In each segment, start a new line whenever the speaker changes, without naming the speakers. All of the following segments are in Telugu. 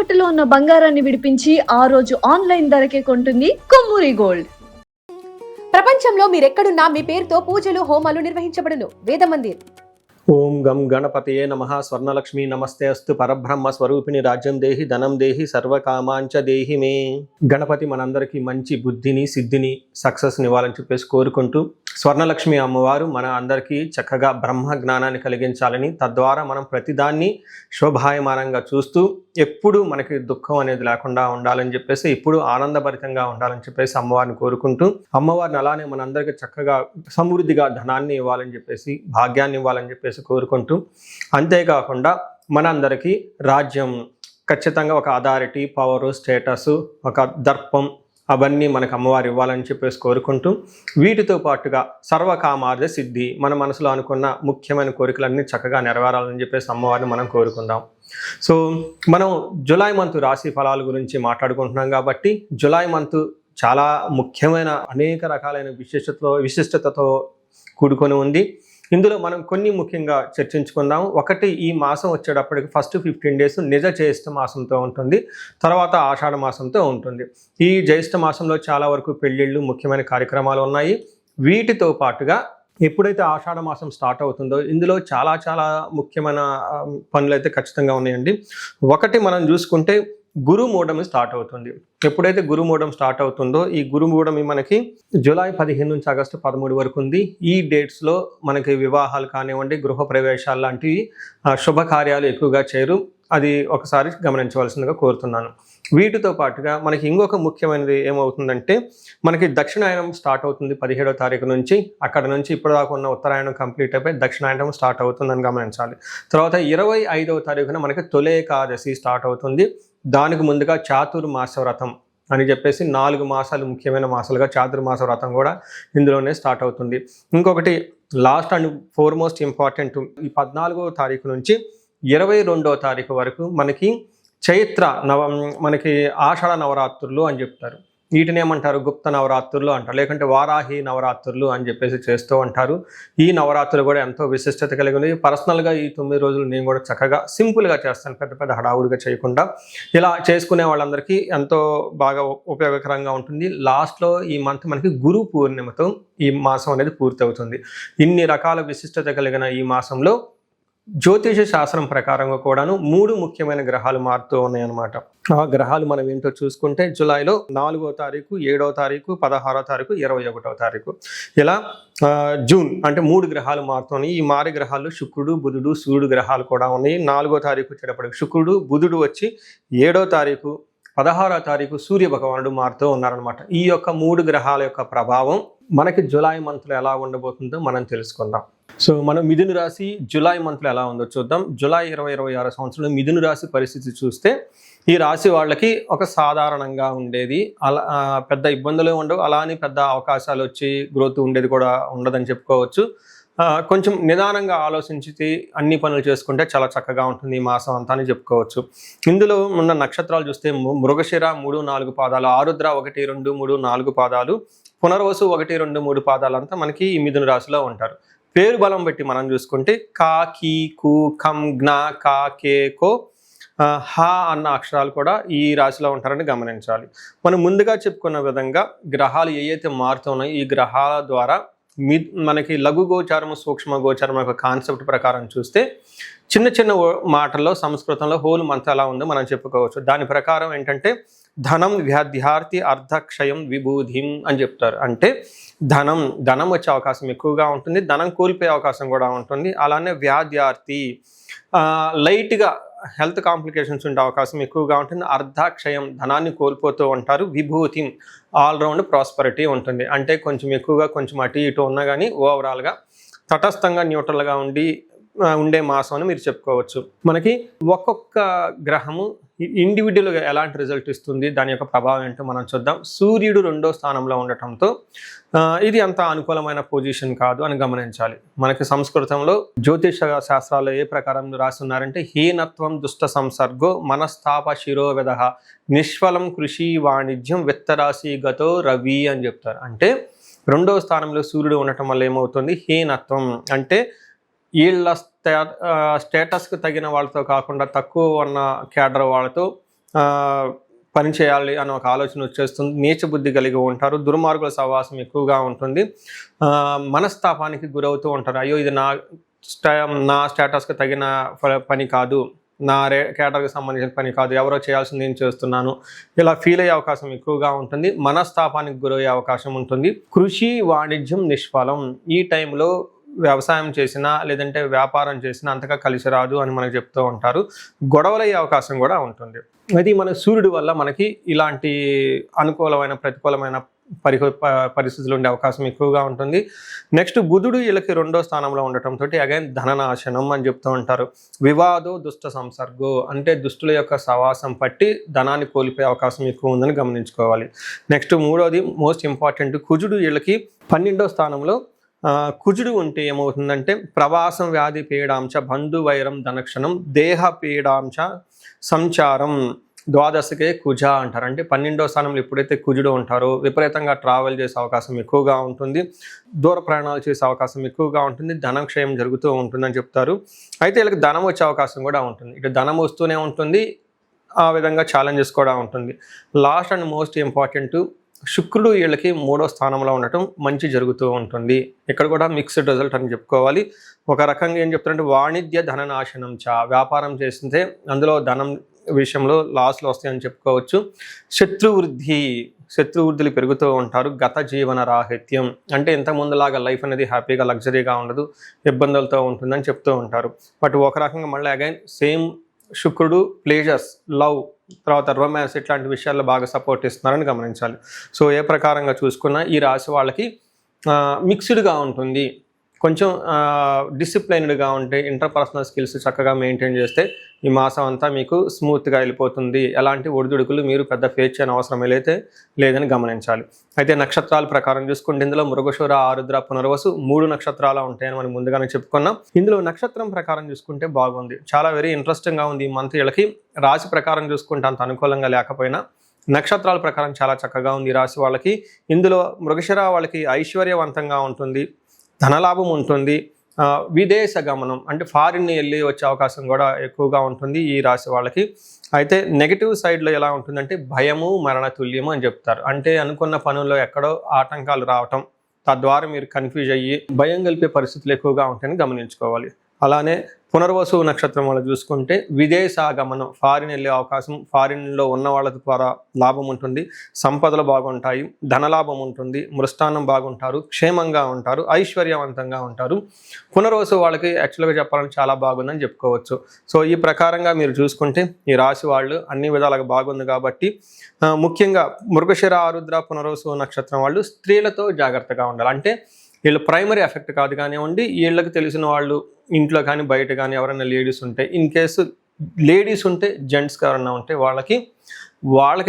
తాకట్టులో ఉన్న బంగారాన్ని విడిపించి ఆ రోజు ఆన్లైన్ ధరకే కొంటుంది కొమ్మూరి గోల్డ్.
ప్రపంచంలో మీరెక్కడున్నా మీ పేరుతో పూజలు హోమాలు నిర్వహించబడును. వేదమందిర్.
ఓం గం గణపతయే నమః. స్వర్ణలక్ష్మి నమస్తే అస్తు. పరబ్రహ్మ స్వరూపిణి రాజ్యం దేహి ధనం దేహి సర్వకామాంచ దేహి మే. గణపతి మనందరికీ మంచి బుద్ధిని సిద్ధిని సక్సెస్ని ఇవ్వాలని చెప్పేసి కోరుకుంటూ, స్వర్ణలక్ష్మి అమ్మవారు మన అందరికీ చక్కగా బ్రహ్మ జ్ఞానాన్ని కలిగించాలని, తద్వారా మనం ప్రతిదాన్ని శోభాయమానంగా చూస్తూ ఎప్పుడు మనకి దుఃఖం అనేది లేకుండా ఉండాలని చెప్పేసి, ఎప్పుడు ఆనందభరితంగా ఉండాలని చెప్పేసి అమ్మవారిని కోరుకుంటూ, అమ్మవారిని అలానే మనందరికీ చక్కగా సమృద్ధిగా ధనాన్ని ఇవ్వాలని చెప్పేసి, భాగ్యాన్ని ఇవ్వాలని చెప్పేసి కోరుకుంటూ, అంతేకాకుండా మనందరికీ రాజ్యం ఖచ్చితంగా ఒక అథారిటీ, పవరు, స్టేటస్, ఒక దర్పం అవన్నీ మనకు అమ్మవారు ఇవ్వాలని చెప్పేసి కోరుకుంటూ, వీటితో పాటుగా సర్వకామార్థ సిద్ధి, మన మనసులో అనుకున్న ముఖ్యమైన కోరికలన్నీ చక్కగా నెరవేరాలని చెప్పేసి అమ్మవారిని మనం కోరుకుందాం. సో మనం జూలై మంత్ రాశి ఫలాల గురించి మాట్లాడుకుంటున్నాం కాబట్టి, జూలై మంత్ చాలా ముఖ్యమైన అనేక రకాలైన విశిష్టతతో కూడుకొని ఉంది. ఇందులో మనం కొన్ని ముఖ్యంగా చర్చించుకుందాం. ఒకటి, ఈ మాసం వచ్చేటప్పటికి ఫస్ట్ 15 డేస్ నిజ జ్యేష్ఠ మాసంతో ఉంటుంది, తర్వాత ఆషాఢ మాసంతో ఉంటుంది. ఈ జ్యేష్ఠ మాసంలో చాలా వరకు పెళ్ళిళ్ళు, ముఖ్యమైన కార్యక్రమాలు ఉన్నాయి. వీటితో పాటుగా ఎప్పుడైతే ఆషాఢ మాసం స్టార్ట్ అవుతుందో ఇందులో చాలా చాలా ముఖ్యమైన పనులు అయితే ఖచ్చితంగా ఉన్నాయండి. ఒకటి మనం చూసుకుంటే గురుమూఢమి స్టార్ట్ అవుతుంది. ఎప్పుడైతే గురుమూఢం స్టార్ట్ అవుతుందో, ఈ గురుమూఢమి మనకి జూలై 15 నుంచి ఆగస్టు 13 వరకు ఉంది. ఈ డేట్స్లో మనకి వివాహాలు కానివ్వండి, గృహ ప్రవేశాలు లాంటివి శుభకార్యాలు ఎక్కువగా చేయరు. అది ఒకసారి గమనించవలసిందిగా కోరుతున్నాను. వీటితో పాటుగా మనకి ఇంకొక ముఖ్యమైనది ఏమవుతుందంటే, మనకి దక్షిణాయనం స్టార్ట్ అవుతుంది 17వ తారీఖు నుంచి. అక్కడ నుంచి ఇప్పటిదాకా ఉన్న ఉత్తరాయణం కంప్లీట్ అయిపోయి దక్షిణాయనం స్టార్ట్ అవుతుందని గమనించాలి. తర్వాత 25వ తారీఖున మనకి తొలి ఏకాదశి స్టార్ట్ అవుతుంది. దానికి ముందుగా చాతుర్మాస వ్రతం అని చెప్పేసి 4 మాసాలు ముఖ్యమైన మాసాలుగా చాతుర్మాస వ్రతం కూడా ఇందులోనే స్టార్ట్ అవుతుంది. ఇంకొకటి లాస్ట్ అండ్ ఫోర్మోస్ట్ ఇంపార్టెంట్, ఈ 14వ తారీఖు నుంచి 22వ తారీఖు వరకు మనకి చైత్ర మనకి ఆషాఢ నవరాత్రులు అని చెప్తారు. వీటిని ఏమంటారు? గుప్త నవరాత్రులు అంటారు, లేకుంటే వారాహి నవరాత్రులు అని చెప్పేసి చేస్తూ ఉంటారు. ఈ నవరాత్రులు కూడా ఎంతో విశిష్టత కలిగి ఉంది. పర్సనల్గా ఈ 9 రోజులు నేను కూడా చక్కగా సింపుల్గా చేస్తాను, పెద్ద పెద్ద హడావుడిగా చేయకుండా. ఇలా చేసుకునే వాళ్ళందరికీ ఎంతో బాగా ఉపయోగకరంగా ఉంటుంది. లాస్ట్లో ఈ మంత్ మనకి గురు పూర్ణిమతో ఈ మాసం అనేది పూర్తి అవుతుంది. ఇన్ని రకాల విశిష్టత కలిగిన ఈ మాసంలో జ్యోతిష శాస్త్రం ప్రకారంగా కూడాను 3 ముఖ్యమైన గ్రహాలు మారుతూ ఉన్నాయన్నమాట. ఆ గ్రహాలు మనం ఏంటో చూసుకుంటే, జూలైలో 4వ తారీఖు, 7వ తారీఖు, 16వ తారీఖు, 21వ తారీఖు, ఇలా జూన్ అంటే 3 గ్రహాలు మారుతున్నాయి. ఈ మారి గ్రహాలు శుక్రుడు, బుధుడు, సూర్యుడు గ్రహాలు కూడా ఉన్నాయి. 4వ తారీఖు వచ్చేటప్పటికి శుక్రుడు, బుధుడు వచ్చి 7వ తారీఖు, 16వ తారీఖు సూర్య భగవానుడు మారుతూ ఉన్నారనమాట. ఈ యొక్క 3 గ్రహాల యొక్క ప్రభావం మనకి జూలై మంత్లో ఎలా ఉండబోతుందో మనం తెలుసుకుందాం. సో మనం మిథున రాశి జూలై మంత్లో ఎలా ఉందో చూద్దాం. జూలై 2026 సంవత్సరంలో మిథున రాశి పరిస్థితి చూస్తే, ఈ రాశి వాళ్ళకి ఒక సాధారణంగా ఉండేది, అలా పెద్ద ఇబ్బందులు ఉండవు, అలా అని పెద్ద అవకాశాలు వచ్చి గ్రోత్ ఉండేది కూడా ఉండదని చెప్పుకోవచ్చు. కొంచెం నిదానంగా ఆలోచించి అన్ని పనులు చేసుకుంటే చాలా చక్కగా ఉంటుంది ఈ మాసం అంతా అని చెప్పుకోవచ్చు. ఇందులో ఉన్న నక్షత్రాలు చూస్తే మృగశిర 3, 4 పాదాలు, ఆరుద్ర 1, 2, 3, 4 పాదాలు, పునర్వసు 1, 2, 3 పాదాలంతా మనకి ఈ మిథున రాశిలో ఉంటారు. పేరు బలం బట్టి మనం చూసుకుంటే కా, కీ, కు, ఖం, జ్ఞ, కా, కే, కో, హా అన్న అక్షరాలు కూడా ఈ రాశిలో ఉంటారని గమనించాలి. మనం ముందుగా చెప్పుకున్న విధంగా గ్రహాలు ఏవైతే మారుతున్నాయో, ఈ గ్రహాల ద్వారా మనకి లఘు గోచారము, సూక్ష్మ గోచారం యొక్క కాన్సెప్ట్ ప్రకారం చూస్తే, చిన్న చిన్న మాటల్లో సంస్కృతంలో హోల్ మంత్ ఎలా ఉందో మనం చెప్పుకోవచ్చు. దాని ప్రకారం ఏంటంటే, ధనం వ్యాధ్యార్థి అర్ధక్షయం విభూధిం అని చెప్తారు. అంటే ధనం వచ్చే అవకాశం ఎక్కువగా ఉంటుంది, ధనం కోల్పోయే అవకాశం కూడా ఉంటుంది. అలానే వ్యాధ్యార్థి లైట్గా హెల్త్ కాంప్లికేషన్స్ ఉండే అవకాశం ఎక్కువగా ఉంటుంది. అర్ధక్షయం ధనాన్ని కోల్పోతూ ఉంటారు. విభూతి ఆల్రౌండ్ ప్రాస్పరిటీ ఉంటుంది. అంటే కొంచెం ఎక్కువగా కొంచెం అటు ఇటు ఉన్నా కానీ ఓవరాల్గా తటస్థంగా న్యూట్రల్గా ఉండే మాసం అని మీరు చెప్పుకోవచ్చు. మనకి ఒక్కొక్క గ్రహము ఇండివిజువల్గా ఎలాంటి రిజల్ట్ ఇస్తుంది, దాని యొక్క ప్రభావం ఏంటో మనం చూద్దాం. సూర్యుడు 2వ స్థానంలో ఉండటంతో ఇది అంత అనుకూలమైన పొజిషన్ కాదు అని గమనించాలి. మనకి సంస్కృతంలో జ్యోతిష శాస్త్రాల్లో ఏ ప్రకారం రాసి ఉన్నారంటే, హీనత్వం దుష్ట సంసర్గో మనస్తాప శిరోవెద నిష్ఫలం కృషి వాణిజ్యం విత్తరాశి గతో రవి అని చెప్తారు. అంటే 2వ స్థానంలో సూర్యుడు ఉండటం వల్ల ఏమవుతుంది, హీనత్వం అంటే వీళ్ళ స్టేటస్కి తగిన వాళ్ళతో కాకుండా తక్కువ ఉన్న క్యాడర్ వాళ్ళతో పని చేయాలి అని ఒక ఆలోచన వచ్చేస్తుంది. నీచ బుద్ధి కలిగి ఉంటారు. దుర్మార్గుల సహవాసం ఎక్కువగా ఉంటుంది. మనస్తాపానికి గురవుతూ ఉంటారు. అయ్యో ఇది నా స్టేటస్కి తగిన పని కాదు, నా కేటర్కి సంబంధించిన పని కాదు, ఎవరో చేయాల్సింది నేను చేస్తున్నాను, ఇలా ఫీల్ అయ్యే అవకాశం ఎక్కువగా ఉంటుంది. మనస్తాపానికి గురయ్యే అవకాశం ఉంటుంది. కృషి వాణిజ్యం నిష్ఫలం. ఈ టైంలో వ్యవసాయం చేసినా లేదంటే వ్యాపారం చేసినా అంతగా కలిసి రాదు అని మనకు చెప్తూ ఉంటారు. గొడవలయ్యే అవకాశం కూడా ఉంటుంది. అది మన సూర్యుడి వల్ల మనకి ఇలాంటి అనుకూలమైన ప్రతికూలమైన పరిస్థితులు ఉండే అవకాశం ఎక్కువగా ఉంటుంది. నెక్స్ట్ బుధుడు వీళ్ళకి 2వ స్థానంలో ఉండటంతో అగైన్ ధననాశనం అని చెప్తూ ఉంటారు. వివాదో దుష్ట సంసర్గో అంటే దుష్టుల యొక్క సవాసం పట్టి ధనాన్ని కోల్పోయే అవకాశం ఎక్కువ ఉందని గమనించుకోవాలి. నెక్స్ట్ 3వది మోస్ట్ ఇంపార్టెంట్, కుజుడు వీళ్ళకి 12వ స్థానంలో. కుజుడు ఉంటే ఏమవుతుందంటే ప్రవాసం వ్యాధి పీడాంశ బంధు వైరం ధనక్షణం దేహ పీడాంశ సంచారం ద్వాదశకే కుజ అంటారు. అంటే 12వ స్థానంలో ఎప్పుడైతే కుజుడు ఉంటారో విపరీతంగా ట్రావెల్ చేసే అవకాశం ఎక్కువగా ఉంటుంది, దూర ప్రయాణాలు చేసే అవకాశం ఎక్కువగా ఉంటుంది, ధనక్షయం జరుగుతూ ఉంటుందని చెప్తారు. అయితే వీళ్ళకి ధనం వచ్చే అవకాశం కూడా ఉంటుంది. ఇటు ధనం వస్తూనే ఉంటుంది, ఆ విధంగా ఛాలెంజెస్ కూడా ఉంటుంది. లాస్ట్ అండ్ మోస్ట్ ఇంపార్టెంట్, శుక్రుడు వీళ్ళకి 3వ స్థానంలో ఉండటం మంచి జరుగుతూ ఉంటుంది. ఇక్కడ కూడా మిక్స్డ్ రిజల్ట్ అని చెప్పుకోవాలి. ఒక రకంగా ఏం చెప్తారంటే వాణిజ్య ధననాశనం వ్యాపారం చేస్తే అందులో ధనం విషయంలో లాస్లు వస్తాయని చెప్పుకోవచ్చు. శత్రువృద్ధులు పెరుగుతూ ఉంటారు. గత జీవన రాహిత్యం అంటే ఇంతకుముందులాగా లైఫ్ అనేది హ్యాపీగా లగ్జరీగా ఉండదు, ఇబ్బందులతో ఉంటుందని చెప్తూ ఉంటారు. బట్ ఒక రకంగా మళ్ళీ అగైన్ సేమ్ శుక్రుడు ప్లేజర్స్, లవ్, తర్వాత రొమాన్స్ ఇట్లాంటి విషయాల్లో బాగా సపోర్ట్ ఇస్తున్నారని గమనించాలి. సో ఏ ప్రకారంగా చూసుకున్నా ఈ రాశి వాళ్ళకి మిక్స్డ్గా ఉంటుంది. కొంచెం డిసిప్లైన్డ్గా ఉంటే ఇంటర్పర్సనల్ స్కిల్స్ చక్కగా మెయింటైన్ చేస్తే ఈ మాసం అంతా మీకు స్మూత్గా వెళ్ళిపోతుంది. ఎలాంటి ఒడిదుడుకులు మీరు పెద్ద ఫేస్ చేయని అవసరం లేదని గమనించాలి. అయితే నక్షత్రాల ప్రకారం చూసుకుంటే ఇందులో మృగశిర, ఆరుద్ర, పునర్వసు 3 నక్షత్రాలు ఉంటాయని మనం ముందుగానే చెప్పుకున్నాం. ఇందులో నక్షత్రం ప్రకారం చూసుకుంటే బాగుంది, చాలా వెరీ ఇంట్రెస్టింగ్గా ఉంది. ఈ మంత్ వీళ్ళకి రాశి ప్రకారం చూసుకుంటే అంత అనుకూలంగా లేకపోయినా నక్షత్రాల ప్రకారం చాలా చక్కగా ఉంది ఈ రాశి వాళ్ళకి. ఇందులో మృగశిర వాళ్ళకి ఐశ్వర్యవంతంగా ఉంటుంది, ధనలాభం ఉంటుంది, విదేశ గమనం అంటే ఫారిన్ వెళ్ళి వచ్చే అవకాశం కూడా ఎక్కువగా ఉంటుంది ఈ రాశి వాళ్ళకి. అయితే నెగిటివ్ సైడ్లో ఎలా ఉంటుందంటే భయము మరణతుల్యము అని చెప్తారు. అంటే అనుకున్న పనుల్లో ఎక్కడో ఆటంకాలు రావటం, తద్వారా మీరు కన్ఫ్యూజ్ అయ్యి భయం కలిపే పరిస్థితులు ఎక్కువగా ఉంటాయని గమనించుకోవాలి. అలానే పునర్వసు నక్షత్రం వాళ్ళు చూసుకుంటే విదేశాగమనం, ఫారిన్ వెళ్ళే అవకాశం, ఫారిన్లో ఉన్న వాళ్ళ ద్వారా లాభం ఉంటుంది, సంపదలు బాగుంటాయి, ధనలాభం ఉంటుంది, మృష్టాన్నం బాగుంటారు, క్షేమంగా ఉంటారు, ఐశ్వర్యవంతంగా ఉంటారు. పునర్వసు వాళ్ళకి యాక్చువల్గా చెప్పాలంటే చాలా బాగుందని చెప్పుకోవచ్చు. సో ఈ ప్రకారంగా మీరు చూసుకుంటే ఈ రాశి వాళ్ళు అన్ని విధాలుగా బాగుంది కాబట్టి ముఖ్యంగా మృగశిర, ఆరుద్ర, పునర్వసు నక్షత్రం వాళ్ళు స్త్రీలతో జాగ్రత్తగా ఉండాలి. అంటే వీళ్ళు ప్రైమరీ ఎఫెక్ట్ కాదు కానివ్వండి, వీళ్ళకి తెలిసిన వాళ్ళు ఇంట్లో కానీ బయట కానీ ఎవరైనా లేడీస్ ఉంటే, ఇన్ కేసు లేడీస్ ఉంటే జెంట్స్కి ఎవరైనా ఉంటే వాళ్ళకి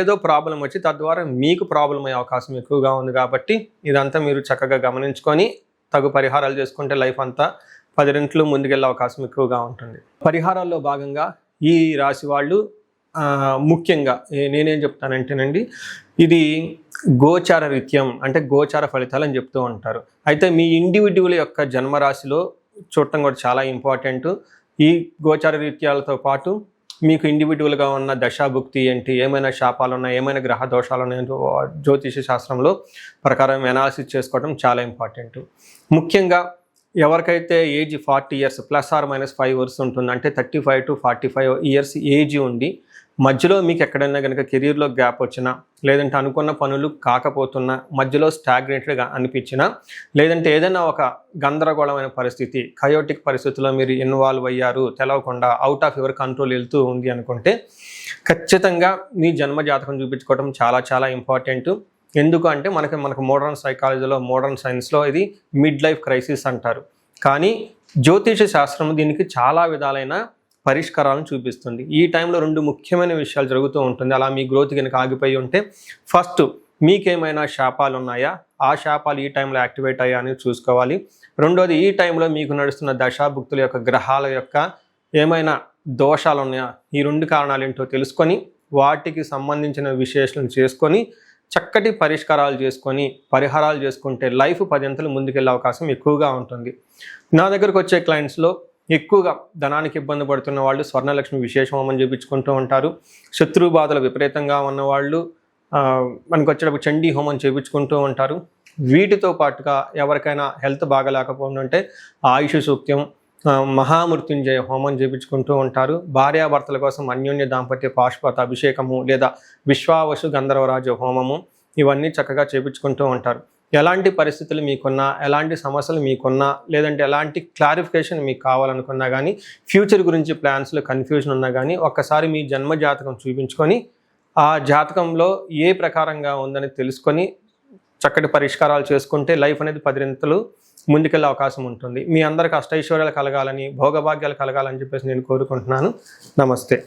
ఏదో ప్రాబ్లం వచ్చి తద్వారా మీకు ప్రాబ్లం అయ్యే అవకాశం ఎక్కువగా ఉంది. కాబట్టి ఇదంతా మీరు చక్కగా గమనించుకొని తగు పరిహారాలు చేసుకుంటే లైఫ్ అంతా 10 రెట్లు ముందుకెళ్ళే అవకాశం ఎక్కువగా ఉంటుంది. పరిహారాల్లో భాగంగా ఈ రాశి వాళ్ళు ముఖ్యంగా నేనేం చెప్తానంటేనండి, ఇది గోచార రీత్యం అంటే గోచార ఫలితాలు అని చెప్తూ ఉంటారు. అయితే మీ ఇండివిడ్యువల్ యొక్క జన్మరాశిలో చూడటం కూడా చాలా ఇంపార్టెంట్. ఈ గోచార రీత్యాలతో పాటు మీకు ఇండివిడ్యువల్గా ఉన్న దశాభుక్తి ఏంటి, ఏమైనా శాపాలు ఉన్నాయి, ఏమైనా గ్రహ దోషాలు ఉన్నాయో జ్యోతిష శాస్త్రంలో ప్రకారం అనాలిసిస్ చేసుకోవడం చాలా ఇంపార్టెంట్. ముఖ్యంగా ఎవరికైతే ఏజ్ 40 years ±5 years ఉంటుంది, అంటే 35 to 45 years ఏజ్ ఉండి మధ్యలో మీకు ఎక్కడైనా కనుక కెరీర్లో గ్యాప్ వచ్చినా, లేదంటే అనుకున్న పనులు కాకపోతున్నా, మధ్యలో స్టాగ్నేటెడ్గా అనిపించినా, లేదంటే ఏదైనా ఒక గందరగోళమైన పరిస్థితి, కయోటిక్ పరిస్థితుల్లో మీరు ఇన్వాల్వ్ అయ్యారు, తెలవకుండా అవుట్ ఆఫ్ యువర్ కంట్రోల్ వెళ్తూ ఉంది అనుకుంటే ఖచ్చితంగా మీ జన్మ జాతకం చూపించుకోవడం చాలా చాలా ఇంపార్టెంట్. ఎందుకు అంటే మనకు మోడర్న్ సైకాలజీలో, మోడర్న్ సైన్స్లో ఇది మిడ్ లైఫ్ క్రైసిస్ అంటారు. కానీ జ్యోతిష శాస్త్రం దీనికి చాలా విధాలైన పరిష్కారాలను చూపిస్తుంది. ఈ టైంలో 2 ముఖ్యమైన విషయాలు జరుగుతూ ఉంటుంది. అలా మీ గ్రోత్ కనుక ఆగిపోయి ఉంటే, ఫస్ట్ మీకేమైనా శాపాలు ఉన్నాయా, ఆ శాపాలు ఈ టైంలో యాక్టివేట్ అయ్యా అని చూసుకోవాలి. రెండోది ఈ టైంలో మీకు నడుస్తున్న దశాభుక్తుల యొక్క గ్రహాల యొక్క ఏమైనా దోషాలు ఉన్నాయా, ఈ 2 కారణాలు ఏంటో తెలుసుకొని వాటికి సంబంధించిన విశ్లేషణ చేసుకొని చక్కటి పరిష్కారాలు చేసుకొని పరిహారాలు చేసుకుంటే లైఫ్ 10 అంతలు ముందుకెళ్ళే అవకాశం ఎక్కువగా ఉంటుంది. నా దగ్గరకు వచ్చే క్లయింట్స్లో ఎక్కువగా ధనానికి ఇబ్బంది పడుతున్న వాళ్ళు స్వర్ణలక్ష్మి విశేష హోమం చేయించుకుంటూ ఉంటారు. శత్రు బాధలు విపరీతంగా ఉన్నవాళ్ళు మనకు వచ్చేటప్పుడు చండీ హోమం చేయించుకుంటూ ఉంటారు. వీటితో పాటుగా ఎవరికైనా హెల్త్ బాగలేకపోతుంటే ఆయుష్ సూక్త్యం, మహామృత్యుంజయ హోమం చేయించుకుంటూ ఉంటారు. భార్యాభర్తల కోసం అన్యోన్య దాంపత్య పాశుపత అభిషేకము లేదా విశ్వావసు గంధర్వరాజు హోమము ఇవన్నీ చక్కగా చేయించుకుంటూ ఉంటారు. ఎలాంటి పరిస్థితులు మీకున్నా, ఎలాంటి సమస్యలు మీకున్నా, లేదంటే ఎలాంటి క్లారిఫికేషన్ మీకు కావాలనుకున్నా కానీ, ఫ్యూచర్ గురించి ప్లాన్స్లో కన్ఫ్యూజన్ ఉన్నా కానీ ఒక్కసారి మీ జన్మ జాతకం చూపించుకొని ఆ జాతకంలో ఏ ప్రకారంగా ఉందని తెలుసుకొని చక్కటి పరిష్కారాలు చేసుకుంటే లైఫ్ అనేది 10 రెట్లు ముందుకెళ్ళే అవకాశం ఉంటుంది. మీ అందరికి అష్టైశ్వర్యాలు కలగాలని, భోగభాగ్యాలు కలగాలని చెప్పేసి నేను కోరుకుంటున్నాను. నమస్తే.